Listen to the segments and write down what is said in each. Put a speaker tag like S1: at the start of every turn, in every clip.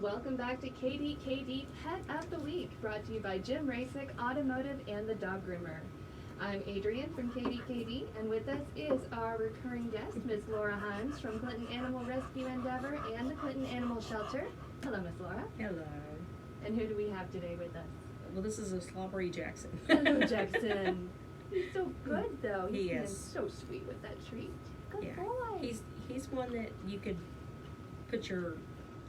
S1: Welcome back to KDKD Pet of the Week, brought to you by Jim Rasick Automotive and the Dog Groomer. I'm Adrienne from KDKD, and with us is our recurring guest, Ms. Laura Himes from Clinton Animal Rescue Endeavor and the Clinton Animal Shelter. Hello, Ms. Laura.
S2: Hello.
S1: And who do we have today with us?
S2: Well, this is a slobbery Jackson.
S1: Hello, Jackson. He's so good, though.
S2: He
S1: He's
S2: is.
S1: so sweet with that treat. Good
S2: Yeah.
S1: boy.
S2: He's one that you could put your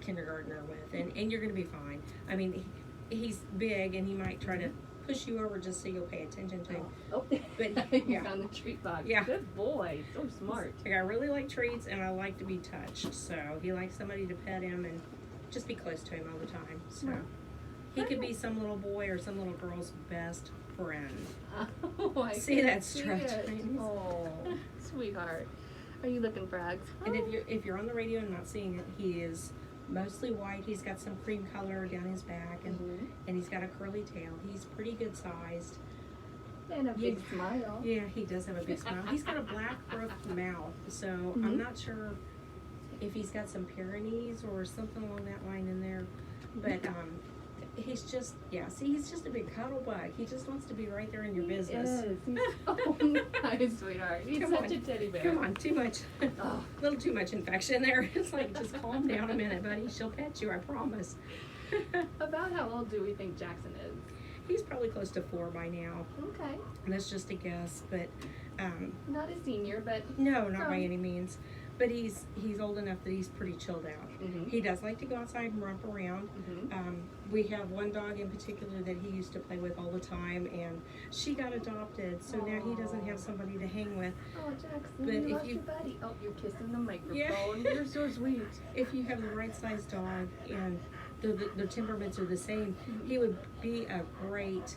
S2: kindergartner with, and you're going to be fine. I mean, he's big, and he might try to push you over just so you'll pay attention to him.
S1: Oh,
S2: But,
S1: you
S2: yeah.
S1: found the treat box.
S2: Yeah.
S1: Good boy. So smart.
S2: Like, I really like treats, and I like to be touched. So he likes somebody to pet him and just be close to him all the time. So he could be some little boy or some little girl's best friend.
S1: Oh, I
S2: See
S1: can
S2: that
S1: see
S2: stretch,
S1: it.
S2: ladies?
S1: Oh, sweetheart. Are you looking for hugs?
S2: And if you're on the radio and not seeing it, he is mostly white. He's got some cream color down his back, and he's got a curly tail. He's pretty good sized.
S1: And a big smile.
S2: Yeah, he does have a big smile. He's got a black rough mouth, so I'm not sure if he's got some Pyrenees or something along that line in there. But he's just, he's just a big cuddle bug. He just wants to be right there in your business.
S1: Yes. He's so nice, sweetheart. He's
S2: Come
S1: such
S2: on.
S1: a teddy bear.
S2: Come on, too much,
S1: Oh.
S2: a little too much infection there. It's like, just calm down a minute, buddy. She'll pet you, I promise.
S1: About how old do we think Jackson is?
S2: He's probably close to 4 by now.
S1: Okay.
S2: And that's just a guess, but
S1: Not a senior, but
S2: no, not by any means. But he's old enough that he's pretty chilled out. He does like to go outside and romp around. We have one dog in particular that he used to play with all the time, and she got adopted, so now he doesn't have somebody to hang with.
S1: Oh, Jackson,
S2: But
S1: you
S2: if
S1: lost
S2: you-
S1: your buddy. Oh, you're kissing the microphone.
S2: Yeah.
S1: You're so sweet.
S2: If you have the right sized dog and their temperaments are the same, he would be a great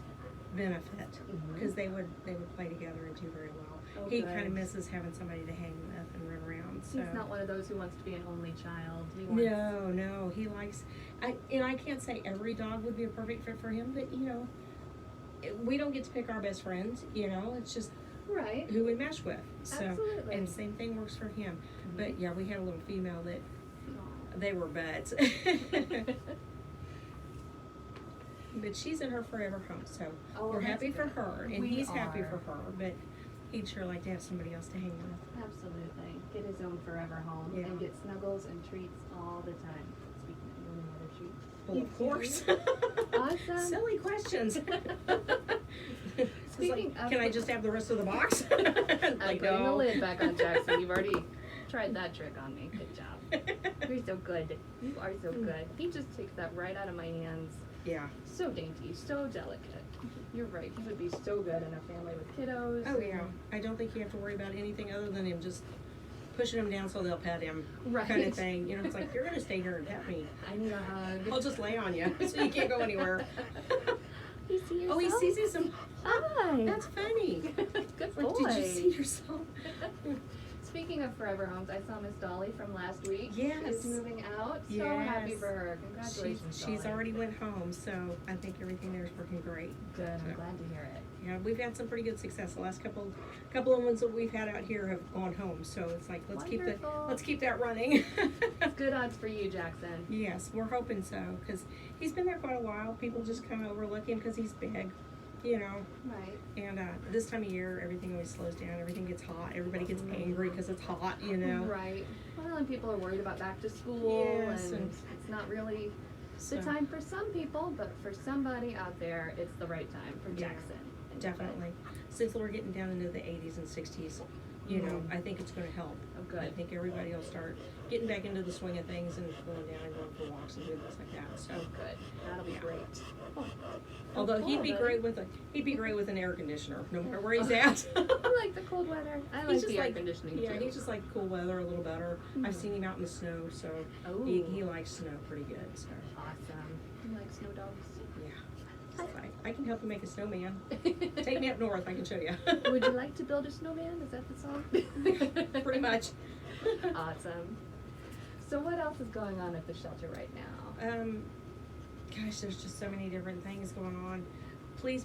S2: benefit because they would play together and do very well.
S1: Oh,
S2: He
S1: good.
S2: kind of misses having somebody to hang with and run around. So.
S1: He's not one of those who wants to be an only child. He wants...
S2: No, he likes. I can't say every dog would be a perfect fit for him, but we don't get to pick our best friends. It's just
S1: Right.
S2: who we mesh with. So,
S1: Absolutely.
S2: and same thing works for him. But yeah, we had a little female that they were buds. But she's in her forever home, so
S1: Oh,
S2: we're
S1: that's
S2: happy for
S1: good.
S2: her, and
S1: We
S2: he's happy
S1: are.
S2: for her. But he'd sure like to have somebody else to hang with.
S1: Absolutely. Get his own forever home
S2: Yeah.
S1: and get snuggles and treats all the time. Speaking of any other treats.
S2: Well, of course.
S1: Awesome.
S2: Silly questions.
S1: Speaking of-
S2: can I just have the rest of the box?
S1: I'm
S2: Like,
S1: putting the
S2: no.
S1: lid back on Jackson. You've already tried that trick on me. Good job. You're so good. You are so good. He just takes that right out of my hands.
S2: Yeah.
S1: So dainty, so delicate. You're right. He would be so good in a family with kiddos.
S2: Oh yeah. I don't think you have to worry about anything other than him just pushing him down so they'll pet him.
S1: Right.
S2: Kind of thing. It's like, you're gonna stay here and pet me.
S1: I need a hug.
S2: I'll just lay on you so you can't go anywhere.
S1: You see yourself?
S2: Oh, he sees his.
S1: Hi.
S2: That's funny.
S1: Good boy.
S2: Like, did you see yourself?
S1: Speaking of forever homes, I saw Miss Dolly from last week.
S2: Yes.
S1: She's moving out. So happy
S2: Yes.
S1: for her. Congratulations,
S2: She's
S1: Dolly.
S2: already went home, so I think everything there is working great.
S1: Good. I'm
S2: So,
S1: glad to hear it.
S2: yeah, we've had some pretty good success. The last couple of ones that we've had out here have gone home, so it's like
S1: Wonderful.
S2: let's keep that running.
S1: Good odds for you, Jackson.
S2: Yes, we're hoping so, because he's been there quite a while. People just kind of overlook him because he's big,
S1: Right.
S2: And this time of year, everything always slows down. Everything gets hot. Everybody gets angry because it's hot,
S1: Right. Well, and people are worried about back to school,
S2: Yes,
S1: and
S2: and-
S1: it's not really
S2: So,
S1: the time for some people, but for somebody out there, it's the right time for
S2: Yeah,
S1: Jackson.
S2: definitely. Since we're getting down into the 80s and 60s, I think it's going to help.
S1: Oh, good.
S2: I think everybody will start getting back into the swing of things and going down and going for walks and doing things like that. So,
S1: Good. That'll be
S2: Yeah.
S1: great.
S2: although
S1: cool,
S2: he'd be
S1: buddy.
S2: great with an air conditioner, no matter where he's at.
S1: I like the cold weather. I like
S2: just
S1: the air conditioning
S2: Yeah,
S1: too.
S2: he's just like cool weather a little better. I've seen him out in the snow, so
S1: Oh.
S2: he likes snow pretty good. So
S1: Awesome. You like snow dogs?
S2: yeah, I can help you make a snowman. Take me up north, I can show you.
S1: Would you like to build a snowman? Is that the song?
S2: Pretty much.
S1: Awesome. So what else is going on at the shelter right now?
S2: Gosh, there's just so many different things going on. Please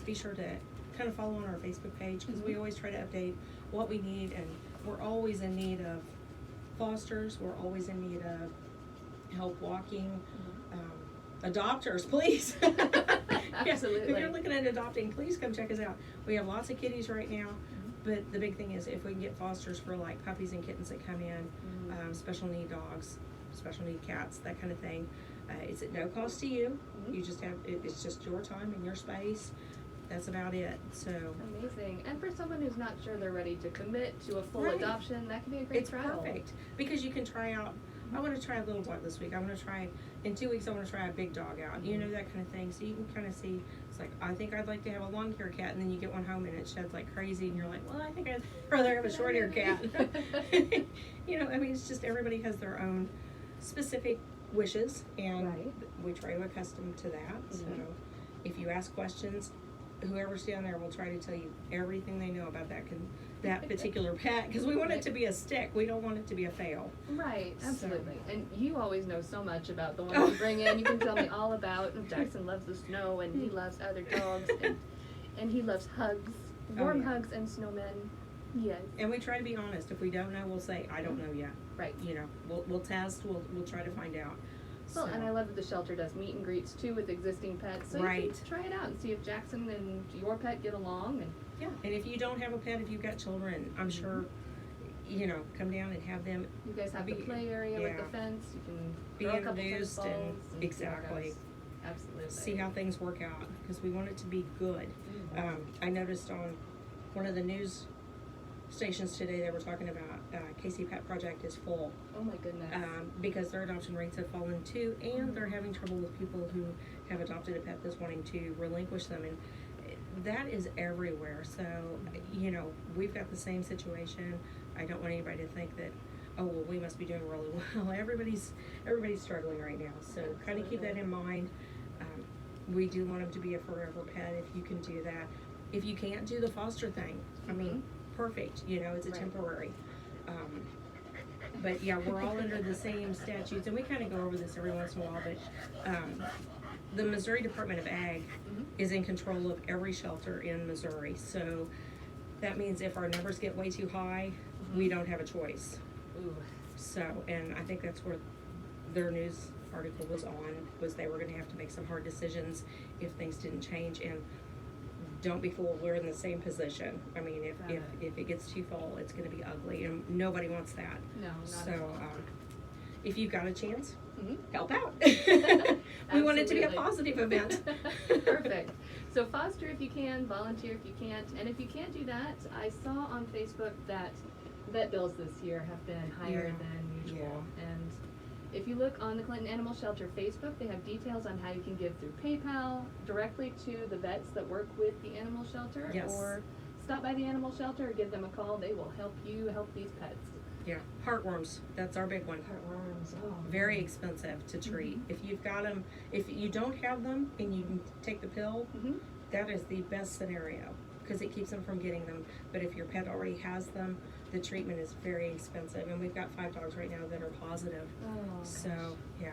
S2: be sure to kind of follow on our Facebook page because we always try to update what we need, and we're always in need of fosters. We're always in need of help walking, adopters, please.
S1: Absolutely.
S2: If you're looking at adopting, please come check us out. We have lots of kitties right now, but the big thing is if we can get fosters for like puppies and kittens that come in, special need dogs, special need cats, that kind of thing. It's at no cost to you. You just have, it's just your time and your space. That's about it. So
S1: amazing. And for someone who's not sure they're ready to commit to a full
S2: Right.
S1: adoption, that can be a great
S2: it's
S1: trial.
S2: perfect because you can try out. I want to try a little dog this week. I want to try, in 2 weeks, I want to try a big dog out. You know, that kind of thing. So you can kind of see, it's like, I think I'd like to have a long hair cat, and then you get one home and it sheds like crazy, and you're like, well, I think I'd rather have a short hair cat. You know, I mean, it's just everybody has their own specific wishes, and
S1: Right.
S2: we try to accustom to that. So if you ask questions, whoever's down there will try to tell you everything they know about that particular pet, because we want it to be a stick. We don't want it to be a fail.
S1: Right, absolutely. And you always know so much about the ones you bring in. You can tell me all about. Jackson loves the snow, and he loves other dogs, and he loves hugs, warm hugs, and snowmen. Yes.
S2: And we try to be honest. If we don't know, we'll say, I don't know yet.
S1: Right.
S2: You know, we'll test. We'll try to find out.
S1: Well,
S2: So-
S1: and I love that the shelter does meet and greets too with existing pets. So you
S2: Right.
S1: can try it out and see if Jackson and your pet get along. And
S2: Yeah, and if you don't have a pet, if you've got children, I'm sure, you know, come down and have them
S1: you guys have the
S2: Be-
S1: play area with the
S2: yeah.
S1: fence. You can
S2: be
S1: throw a couple
S2: introduced
S1: tennis balls
S2: and
S1: see
S2: exactly
S1: how it goes. Absolutely.
S2: see how things work out, because we want it to be good. I noticed on one of the news stations today they were talking about Casey Pet Project is full
S1: Oh my goodness.
S2: because their adoption rates have fallen too, and they're having trouble with people who have adopted a pet that's wanting to relinquish them, and that is everywhere. So, you know, we've got the same situation. I don't want anybody to think that, oh well, we must be doing really well. Everybody's struggling right now, so kind of keep that in mind. We do want them to be a forever pet if you can do that. If you can't do the foster thing, I mean, perfect. You know, it's a
S1: Right.
S2: temporary. But yeah, we're all under the same statutes, and we kind of go over this every once in a while, but the Missouri Department of Ag is in control of every shelter in Missouri. So that means if our numbers get way too high, we don't have a choice.
S1: Ooh.
S2: So, and I think that's where their news article was on, was they were gonna have to make some hard decisions if things didn't change. And don't be fooled, we're in the same position. I mean, if it gets too full, it's gonna be ugly, and nobody wants that.
S1: No, not
S2: So,
S1: at all.
S2: if you've got a chance,
S1: Mhm.
S2: help out. We want it to be a
S1: Absolutely.
S2: positive event.
S1: Perfect. So foster if you can, volunteer if you can't, and if you can't do that, I saw on Facebook that vet bills this year have been higher
S2: Yeah.
S1: than usual.
S2: Yeah.
S1: And if you look on the Clinton Animal Shelter Facebook, they have details on how you can give through PayPal directly to the vets that work with the animal shelter,
S2: Yes.
S1: or stop by the animal shelter or give them a call. They will help you help these pets.
S2: Yeah, heartworms, that's our big one.
S1: Heartworms. Oh,
S2: Very expensive to treat. If you've got them, if you don't have them and you can take the pill,
S1: Mhm.
S2: that is the best scenario, because it keeps them from getting them. But if your pet already has them, the treatment is very expensive, and we've got 5 dogs right now that are positive.
S1: Oh,
S2: So, yeah,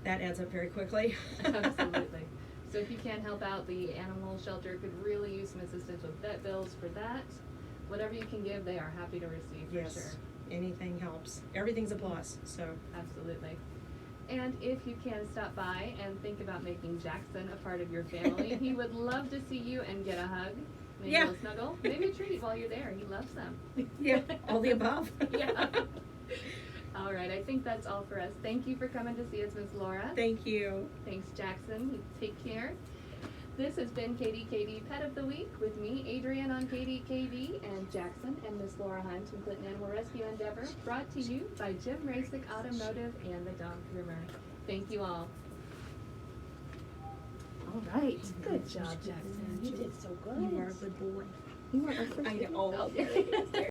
S2: that adds up very quickly.
S1: Absolutely. So if you can help out, the animal shelter could really use some assistance with vet bills for that. Whatever you can give, they are happy to receive for
S2: Yes,
S1: sure.
S2: anything helps. Everything's a plus, so.
S1: Absolutely. And if you can stop by and think about making Jackson a part of your family, he would love to see you and get a hug, maybe
S2: Yeah.
S1: a snuggle, maybe a treat while you're there. He loves them.
S2: Yeah, all the above.
S1: Yeah. All right, I think that's all for us. Thank you for coming to see us, Miss Laura.
S2: Thank you.
S1: Thanks, Jackson. Take care. This has been KDKD Pet of the Week with me, Adrian on KDKD, and Jackson and Miss Laura Hunt from Clinton Animal Rescue Endeavor, brought to you by Jim Rasick Automotive and the Dog Groomer. Thank you all. All right. Good job, Jackson. You did so good.
S2: You are a good boy.
S1: You are a freaking
S2: I know.
S1: Oh,